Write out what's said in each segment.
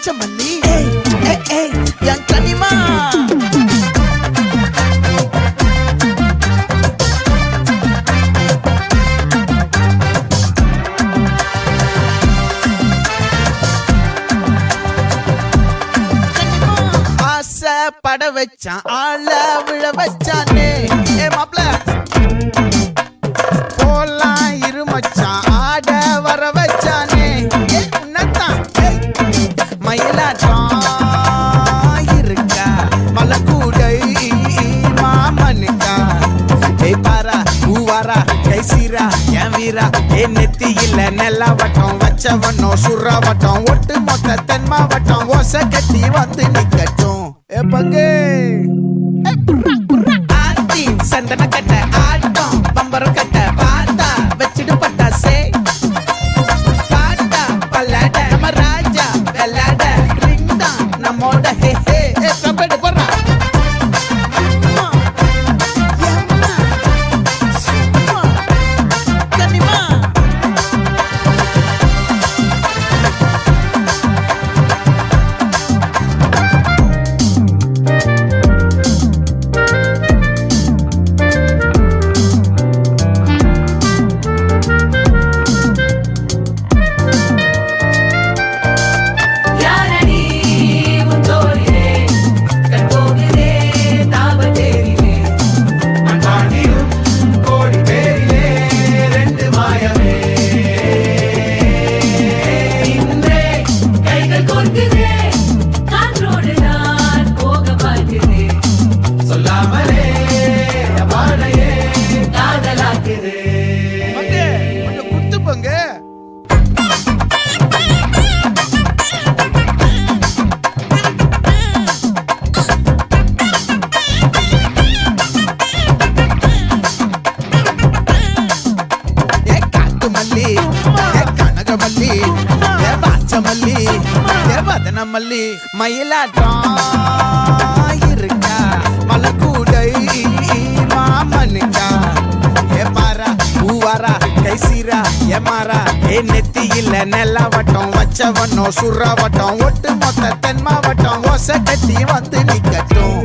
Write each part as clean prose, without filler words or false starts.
பச்சமல்லி என் கனிமா பட வச்சான் ஆள விழ வச்சானே ஏ மாப்ள போலாம் இருமச்சான் ஆட வர வச்சானே உன்னத்தான் மயிலாட்டம் இருக்கா மலக்கூடை மாமனுக்கா ஏய் பாரா பூவாரா கைசீரா என் வீரா ஏ நெத்தி இல்ல நெல்லா வட்டம் வச்சவனோ சுறா வட்டம் ஒட்டு மொத்த தென் மாவட்டம் ஓசை கட்டி வந்து நிக்கட்டும் பங்கே ஆத்தி சந்தன கட்ட ஆட்டம் பம்பரம் கட்ட பாத்தா வச்சிடு பட்டாசே பாட்டா பல்லாட நம்ம ராஜா வெள்ளாட ரிங் தான் நம்மோட ஹே ஹே கம்பெடு போடுறா மல்லி மயிலாட்டம் இருக்கா மலக்கூடை மாமனுக்கா ஏ பாரா பூவாரா கைசீரா ஏ மாறா ஏ நெத்தி இல்ல நெல்லா வட்டம் வச்சவனோ சுறா வட்டம் ஒட்டு மொத்த தென் மாவட்டம் ஓசை கட்டி வந்து நிக்கட்டும்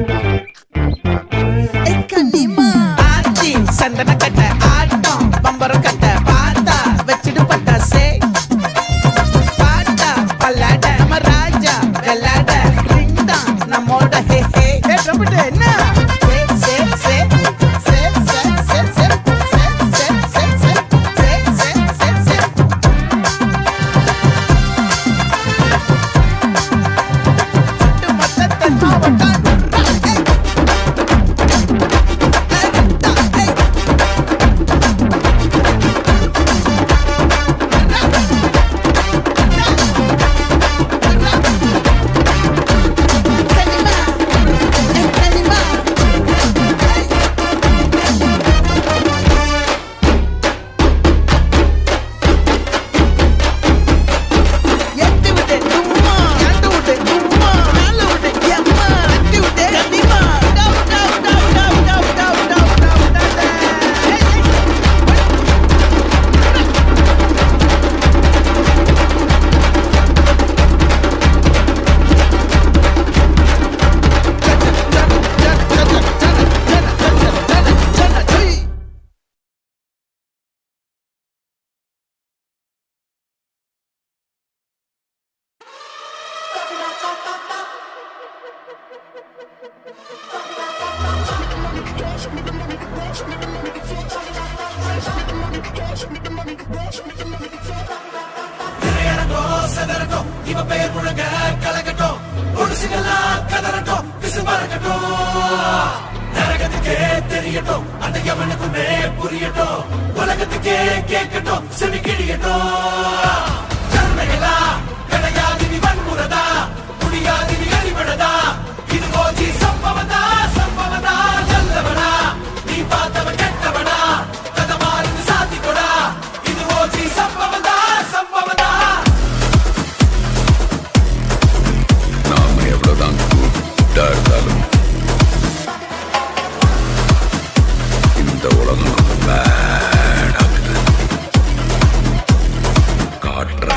ஆச்சி சந்தன கட்ட ஆட்டம் பம்பரம் கட்ட பாத்தா வச்சிடு பட்டாசே பாட்டா பல்லாட நம்ம ராஜா வெள்ளாட ரிங் தான் நம்மோட ஹே ஹே ட்ரம்பட் என்ன இவ பெயர் முழங்க கலகட்டும் ஒடுசுகளாம் கதறட்டும் பிசு பறக்கட்டும் நரகத்துக்கே தெரியட்டும் அந்த எவனுக்குமே புரியட்டும் உலகத்துக்கே கேட்கட்டும் செவி கிழியட்டும் கருணைகளா கிடையாது நீ வன்முறதா முடியாது நீ அடிபடதா இது போச்சு சம்பவதா சம்பவதா நல்லவனா நீ பார்த்தவன் கெட்டவனா கதை மாறுது சாத்திக்கொடா இது போச்சு சம்பவதா சம்பவதா இருந்தாலும் இந்த உலகம் காட்டுற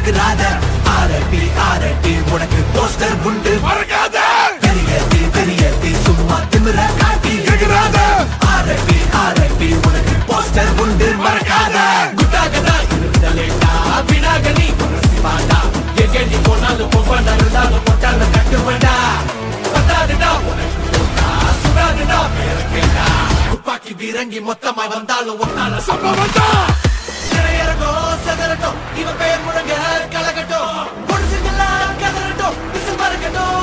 எகுராத ஆரட்டி ஆரட்டி உனக்கு போஸ்டர் உண்டு மறக்காத பெரிய சும்மா திமிர காட்டி எகிராத ஆரட்டி ஆரட்டி உனக்கு போஸ்டர் உண்டு மறக்காத குட்டாகதா இருந்தலேட்டா வினாகனி சிவாடா எங்கடி போனாலும் பொம்பண்டா இருந்தாலும் பொட்டால கட்டுவண்டா பத்தாதுடா உனக்கு போட்டா சுடாதுடா பேர கேட்டா துப்பாக்கி வீரங்கி மொத்தமா வந்தாலும் ஒன்னால சம்பவம் தான் இறங்கும் சதறட்டும் இவன் பெயர் முழங்க கலகட்டும் பொடிசுங்கெல்லாம் கதறட்டும் விசில் மறக்கட்டும்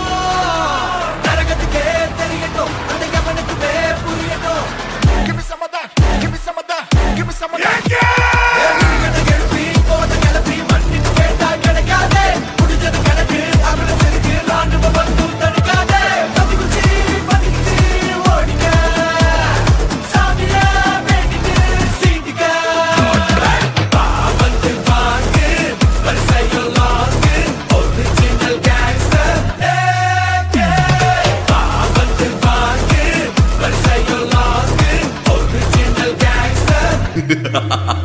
நரகத்துக்கே தெரியட்டும் அந்த கவனுக்குமே புரியட்டும் Give me some of that. Give me some of that. Give me some of that. எழுப்பி போத கிளப்பி மண்ணிட்டு கேட்டா கிடைக்காதே முடிஞ்சது கணக்கு அவளை செதுக்கு ராணுவ வந்து தடுக்காதே பதிகுச்சி ஓடிக்க சாமிய வேண்டிட்டு சீண்டிக்க வந்து வாங்கு வரிசையில் லாங்கு ஒரிஜினல் கேங்ஸ்டர் வந்து வாங்கு வரிசையில் லாங்கு ஒரிஜினல் கேங்ஸ்டர்